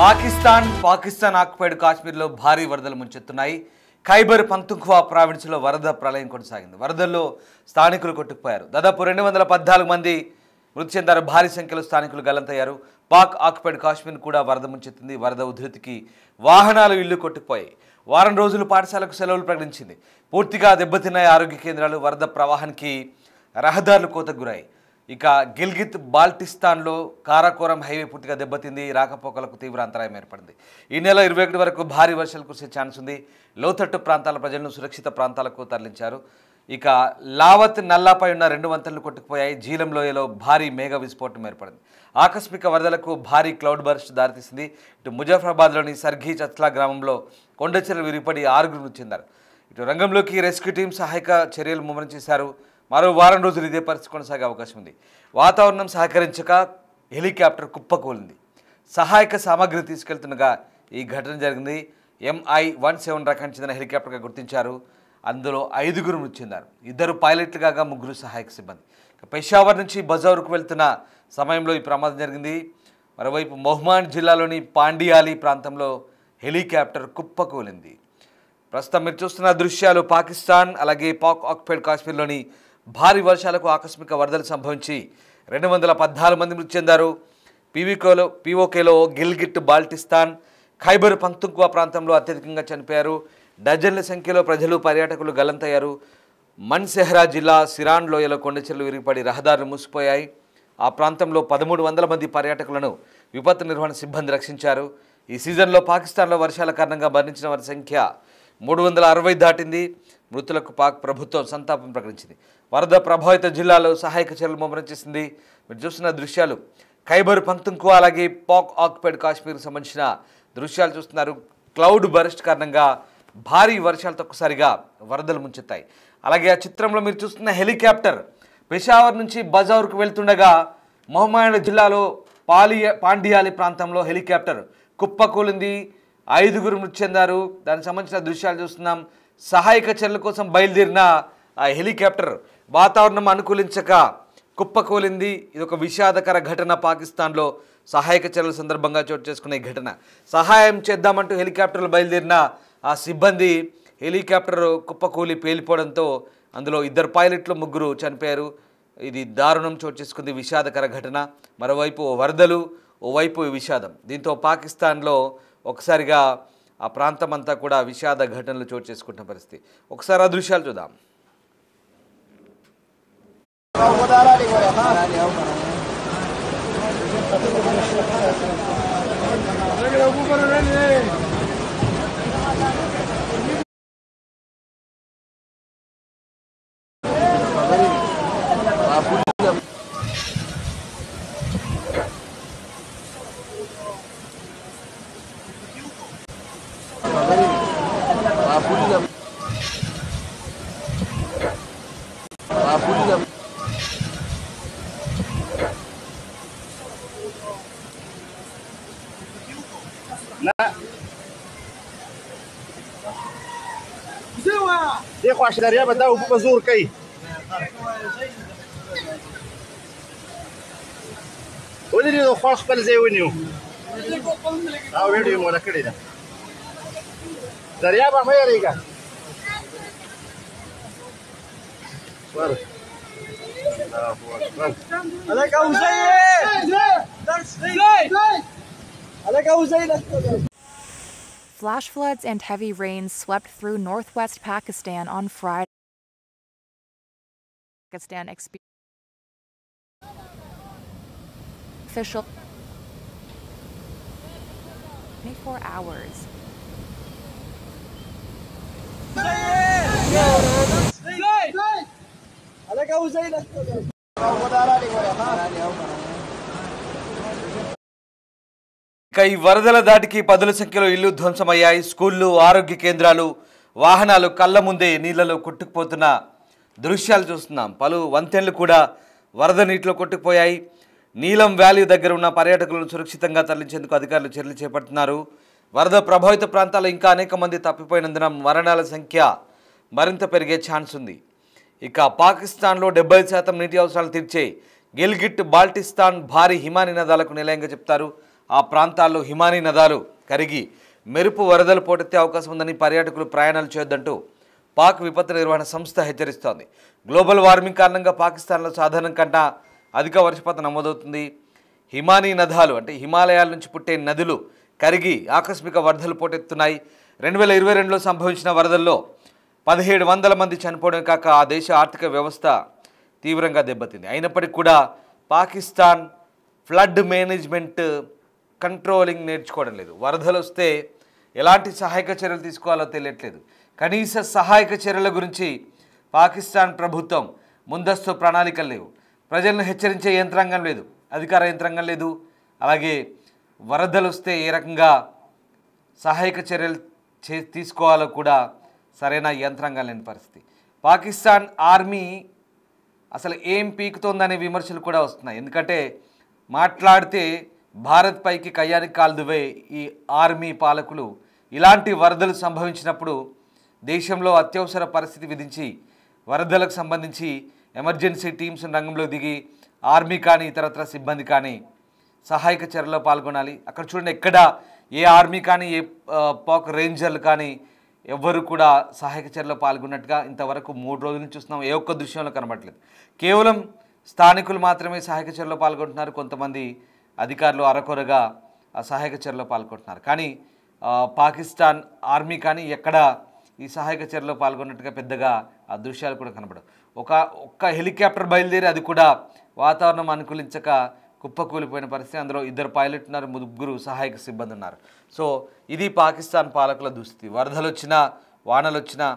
Pakistan occupied కాశ్మీర్లో భారీ వరదలు ముంచెత్తున్నాయి. ఖైబర్ పంతుంఖ్వా ప్రావిన్స్లో వరద ప్రళయం కొనసాగింది. వరదల్లో స్థానికులు కొట్టుకుపోయారు. దాదాపు 214 మంది మృతి చెందారు. భారీ సంఖ్యలో స్థానికులు గల్లంతయ్యారు. పాక్ ఆక్యుపైడ్ కాశ్మీర్ కూడా వరద ముంచెత్తింది. వరద ఉధృతికి వాహనాలు ఇళ్లు కొట్టుకుపోయాయి. వారం రోజులు పాఠశాలకు సెలవులు ప్రకటించింది. పూర్తిగా దెబ్బతిన్నాయి ఆరోగ్య కేంద్రాలు. వరద ప్రవాహానికి రహదారులు కోతకు గురాయి. ఇక గిల్గిత్ బాల్టిస్తాన్లో కారాకోరం హైవే పూర్తిగా దెబ్బతింది. రాకపోకలకు తీవ్ర అంతరాయం ఏర్పడింది. ఈ నెల 21 వరకు భారీ వర్షాలు కురిసే ఛాన్స్ ఉంది. లోతట్టు ప్రాంతాల ప్రజలను సురక్షిత ప్రాంతాలకు తరలించారు. ఇక లావత్ నల్లాపై ఉన్న 2 వంతెనలు కొట్టుకుపోయాయి. జీలం లోయలో భారీ మేఘ విస్ఫోటనం ఏర్పడింది. ఆకస్మిక వరదలకు భారీ క్లౌడ్ బర్స్ట్ దారితీసింది. ఇటు ముజఫరాబాద్లోని సర్ఘీ చత్లా గ్రామంలో కొండచెరలు విరిపడి 6 మృతి చెందారు. ఇటు రంగంలోకి రెస్క్యూ టీం సహాయక చర్యలు ముమ్మరం చేశారు. మరో వారం రోజులు ఇదే పరిస్థితి కొనసాగే అవకాశం ఉంది. వాతావరణం సహకరించక హెలికాప్టర్ కుప్పకూలింది. సహాయక సామాగ్రిని తీసుకెళ్తుండగా ఈ ఘటన జరిగింది. MI-17 రకానికి చెందిన హెలికాప్టర్గా గుర్తించారు. అందులో 5 మృతి చెందారు. 2 పైలట్లు కాగా 3 సహాయక సిబ్బంది. పెషావర్ నుంచి బజౌర్కు వెళ్తున్న సమయంలో ఈ ప్రమాదం జరిగింది. మరోవైపు మొహ్మాన్ జిల్లాలోని పాండియాలి ప్రాంతంలో హెలికాప్టర్ కుప్పకూలింది. ప్రస్తుతం మీరు చూస్తున్న దృశ్యాలు పాకిస్తాన్ అలాగే పాక్ ఆక్యుపైడ్ కాశ్మీర్లోని భారీ వర్షాలకు ఆకస్మిక వరదలు సంభవించి 214 మంది మృతి చెందారు. పీఓకేలో గిల్గిట్ బాల్టిస్తాన్ ఖైబర్ పంతుంఖ్వా ప్రాంతంలో అత్యధికంగా చనిపోయారు. డజన్ల సంఖ్యలో ప్రజలు పర్యాటకులు గల్లంతయ్యారు. మన్సెహ్రా జిల్లా సిరాన్ లోయలో కొండచెరలు విరిగిపడి రహదారులు మూసిపోయాయి. ఆ ప్రాంతంలో 1300 మంది పర్యాటకులను విపత్తు నిర్వహణ సిబ్బంది రక్షించారు. ఈ సీజన్లో పాకిస్తాన్లో వర్షాల కారణంగా మరణించిన వారి సంఖ్య 360 దాటింది. మృతులకు పాక్ ప్రభుత్వం సంతాపం ప్రకటించింది. వరద ప్రభావిత జిల్లాలో సహాయక చర్యలు ముమ్మరం చేసింది. మీరు చూస్తున్న దృశ్యాలు ఖైబర్ పంతుంఖ్వా అలాగే పాక్ ఆక్యుపైడ్ కాశ్మీర్కి సంబంధించిన దృశ్యాలు చూస్తున్నారు. క్లౌడ్ బర్స్ట్ కారణంగా భారీ వర్షాలతో ఒక్కసారిగా వరదలు ముంచెత్తాయి. అలాగే ఆ చిత్రంలో మీరు చూస్తున్న హెలికాప్టర్ పెషావర్ నుంచి బజౌర్కు వెళ్తుండగా మొహమ్మద్ జిల్లాలో పాండియాలి ప్రాంతంలో హెలికాప్టర్ కుప్పకూలింది. 5 మృతి చెందారు. దానికి సంబంధించిన దృశ్యాలు చూస్తున్నాం. సహాయక చర్యల కోసం బయలుదేరిన ఆ హెలికాప్టర్ వాతావరణం అనుకూలించక కుప్పకూలింది. ఇది ఒక విషాదకర ఘటన. పాకిస్తాన్లో సహాయక చర్యల సందర్భంగా చోటు చేసుకునే ఘటన. సహాయం చేద్దామంటూ హెలికాప్టర్లు బయలుదేరిన ఆ సిబ్బంది హెలికాప్టర్ కుప్పకూలి పేలిపోవడంతో అందులో 2 పైలట్లు 3 చనిపోయారు. ఇది దారుణం చోటు చేసుకుంది. విషాదకర ఘటన. మరోవైపు వరదలు, ఓవైపు విషాదం. దీంతో పాకిస్తాన్లో ఒకసారిగా ఆ ప్రాంతం అంతా కూడా విషాద ఘటనలు చోటు చేసుకుంటున్న పరిస్థితి. ఒకసారి ఆ దృశ్యాలు చూద్దాం. देखो अशदरिया बताओ ऊपर जोर कई ولې نو خو خپل ځای ونیو او ویډیو مو راکړی دا دریا به مې ریګا ور عليك ابو زيد عليك ابو زيد. Flash floods and heavy rains swept through northwest Pakistan on Friday. Pakistan official 24 hours. عليك ابو زيد. ఇక ఈ వరదల దాటికి 10ల సంఖ్యలో ఇళ్లు ధ్వంసమయ్యాయి. స్కూళ్ళు, ఆరోగ్య కేంద్రాలు, వాహనాలు కళ్ళ ముందే నీళ్లలో కొట్టుకుపోతున్న దృశ్యాలు చూస్తున్నాం. పలు వంతెనలు కూడా వరద నీటిలో కొట్టుకుపోయాయి. నీలం వ్యాలీ దగ్గర ఉన్న పర్యాటకులను సురక్షితంగా తరలించేందుకు అధికారులు చర్యలు చేపడుతున్నారు. వరద ప్రభావిత ప్రాంతాల్లో ఇంకా అనేక మంది తప్పిపోయినందున మరణాల సంఖ్య మరింత పెరిగే ఛాన్స్ ఉంది. ఇక పాకిస్తాన్లో 70% నీటి అవసరాలు తీర్చే గిల్గిట్ బాల్టిస్తాన్ భారీ హిమానీ నదాలకు నిలయంగా చెప్తారు. ఆ ప్రాంతాల్లో హిమానీ నదాలు కరిగి మెరుపు వరదలు పోటెత్తే అవకాశం ఉందని పర్యాటకులు ప్రయాణాలు చేయొద్దంటూ పాక్ విపత్తు నిర్వహణ సంస్థ హెచ్చరిస్తోంది. గ్లోబల్ వార్మింగ్ కారణంగా పాకిస్తాన్లో సాధారణం కన్నా అధిక వర్షపాతం నమోదవుతుంది. హిమానీ నదాలు అంటే హిమాలయాల నుంచి పుట్టే నదులు కరిగి ఆకస్మిక వరదలు పోటెత్తున్నాయి. 2022లో సంభవించిన వరదల్లో 1700 మంది చనిపోవడం కాక ఆ దేశ ఆర్థిక వ్యవస్థ తీవ్రంగా దెబ్బతింది. అయినప్పటికీ కూడా పాకిస్తాన్ ఫ్లడ్ మేనేజ్మెంట్ కంట్రోలింగ్ నేర్చుకోవడం లేదు. వరదలు వస్తే ఎలాంటి సహాయక చర్యలు తీసుకోవాలో తెలియట్లేదు. కనీస సహాయక చర్యల గురించి పాకిస్తాన్ ప్రభుత్వం ముందస్తు ప్రణాళికలు లేవు. ప్రజలను హెచ్చరించే యంత్రాంగం లేదు, అధికార యంత్రాంగం లేదు. అలాగే వరదలు వస్తే ఏ రకంగా సహాయక చర్యలు తీసుకోవాలో కూడా సరైన యంత్రాంగం లేని పరిస్థితి. పాకిస్తాన్ ఆర్మీ అసలు ఏం పీకుతోందనే విమర్శలు కూడా వస్తున్నాయి. ఎందుకంటే మాట్లాడితే భారత్ పైకి కయ్యానికి కాల్దువే ఈ ఆర్మీ పాలకులు. ఇలాంటి వరదలు సంభవించినప్పుడు దేశంలో అత్యవసర పరిస్థితి విధించి వరదలకు సంబంధించి ఎమర్జెన్సీ టీమ్స్ రంగంలో దిగి ఆర్మీ కానీ ఇతరత్ర సిబ్బంది కానీ సహాయక చర్యలో పాల్గొనాలి. అక్కడ చూడండి, ఎక్కడ ఏ ఆర్మీ కానీ ఏ పాక్ రేంజర్లు కానీ ఎవ్వరు కూడా సహాయక చర్యలో పాల్గొన్నట్టుగా ఇంతవరకు 3 రోజుల నుంచి చూస్తున్నాం. ఏ ఒక్క దృశ్యంలో కనబడలేదు. కేవలం స్థానికులు మాత్రమే సహాయక చర్యలో పాల్గొంటున్నారు. కొంతమంది అధికారులు అరకొరగా ఆ సహాయక చర్యలో పాల్గొంటున్నారు. కానీ పాకిస్తాన్ ఆర్మీ కానీ ఎక్కడ ఈ సహాయక చర్యలో పాల్గొన్నట్టుగా పెద్దగా ఆ దృశ్యాలు కూడా కనబడవు. ఒక్క హెలికాప్టర్ బయలుదేరి అది కూడా వాతావరణం అనుకూలించక కుప్పకూలిపోయిన పరిస్థితి. అందులో 2 పైలట్ ఉన్నారు, 3 సహాయక సిబ్బంది ఉన్నారు. సో ఇది పాకిస్తాన్ పాలకుల దుస్థితి. వరదలు వచ్చినా వానలు వచ్చినా,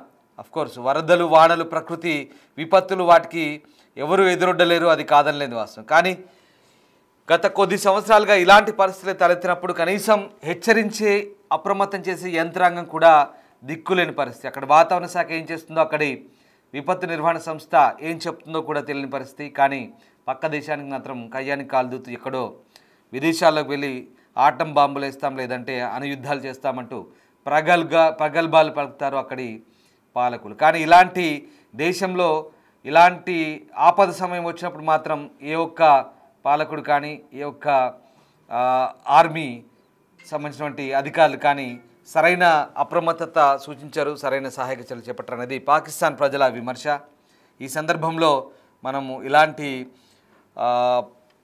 అఫ్కోర్స్ వరదలు వానలు ప్రకృతి విపత్తులు, వాటికి ఎవరు ఎదురొడ్డలేరు, అది కాదనలేదు వాస్తవం. కానీ గత కొద్ది సంవత్సరాలుగా ఇలాంటి పరిస్థితులు తలెత్తినప్పుడు కనీసం హెచ్చరించే అప్రమత్తం చేసే యంత్రాంగం కూడా దిక్కులేని పరిస్థితి. అక్కడ వాతావరణ శాఖ ఏం చేస్తుందో, అక్కడి విపత్తు నిర్వహణ సంస్థ ఏం చెప్తుందో కూడా తెలియని పరిస్థితి. కానీ పక్క దేశానికి మాత్రం కయ్యానికి కాలుదూతూ ఎక్కడో విదేశాల్లోకి వెళ్ళి ఆటం బాంబులు వేస్తాం, లేదంటే అణుయుద్ధాలు చేస్తామంటూ ప్రగల్భాలు పలుకుతారు అక్కడి పాలకులు. కానీ ఇలాంటి దేశంలో ఇలాంటి ఆపద సమయం వచ్చినప్పుడు మాత్రం ఏ ఒక్క పాలకుడు కానీ ఏ ఒక్క ఆర్మీ సంబంధించినటువంటి అధికారులు కానీ సరైన అప్రమత్తత సూచించారు, సరైన సహాయక చర్యలు చేపట్టారు అనేది పాకిస్తాన్ ప్రజల విమర్శ. ఈ సందర్భంలో మనము ఇలాంటి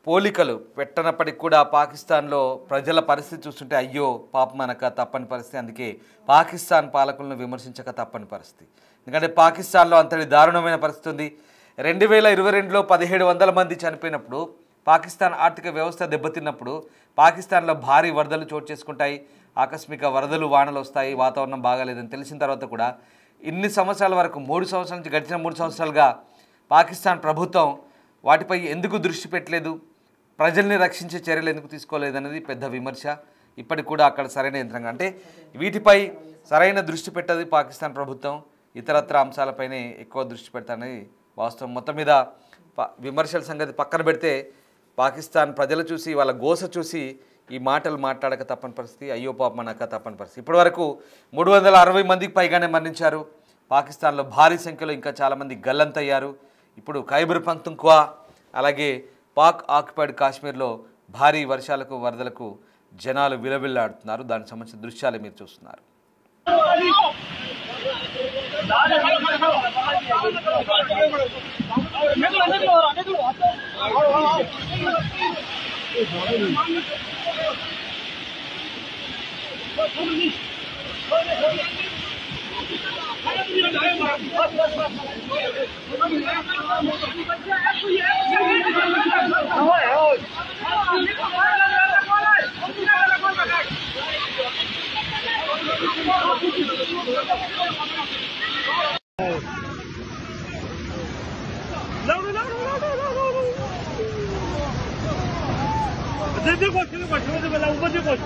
పోలికలు పెట్టనప్పటికీ కూడా పాకిస్తాన్లో ప్రజల పరిస్థితి చూస్తుంటే అయ్యో పాపం అనక తప్పని పరిస్థితి. అందుకే పాకిస్తాన్ పాలకులను విమర్శించక తప్పని పరిస్థితి. ఎందుకంటే పాకిస్తాన్లో అంతటి దారుణమైన పరిస్థితి ఉంది. 2022లో 1700 మంది చనిపోయినప్పుడు, పాకిస్తాన్ ఆర్థిక వ్యవస్థ దెబ్బతిన్నప్పుడు, పాకిస్తాన్లో భారీ వరదలు చోటు చేసుకుంటాయి, ఆకస్మిక వరదలు వానలు వస్తాయి, వాతావరణం బాగాలేదని తెలిసిన తర్వాత కూడా ఇన్ని సంవత్సరాల వరకు 3 సంవత్సరాల నుంచి గడిచిన 3 సంవత్సరాలుగా పాకిస్తాన్ ప్రభుత్వం వాటిపై ఎందుకు దృష్టి పెట్టలేదు, ప్రజల్ని రక్షించే చర్యలు ఎందుకు తీసుకోలేదనేది పెద్ద విమర్శ. ఇప్పటికి కూడా అక్కడ సరైన యంత్రాంగం అంటే వీటిపై సరైన దృష్టి పెట్టదు పాకిస్తాన్ ప్రభుత్వం, ఇతరత్ర అంశాలపైనే ఎక్కువ దృష్టి పెడతానని వాస్తవం. మొత్తం మీద విమర్శల సంగతి పక్కన పెడితే పాకిస్తాన్ ప్రజలు చూసి వాళ్ళ గోస చూసి ఈ మాటలు మాట్లాడక తప్పని పరిస్థితి, అయ్యో పాపం అనక తప్పని పరిస్థితి. ఇప్పటివరకు 360 మందికి పైగానే మరణించారు. పాకిస్తాన్లో భారీ సంఖ్యలో ఇంకా చాలామంది గల్లంతయ్యారు. ఇప్పుడు ఖైబర్ పఖ్తూన్ఖ్వా అలాగే పాక్ ఆక్యుపైడ్ కాశ్మీర్లో భారీ వర్షాలకు వరదలకు జనాలు విలవిల్లాడుతున్నారు. దానికి సంబంధించిన దృశ్యాలు మీరు చూస్తున్నారు. देखो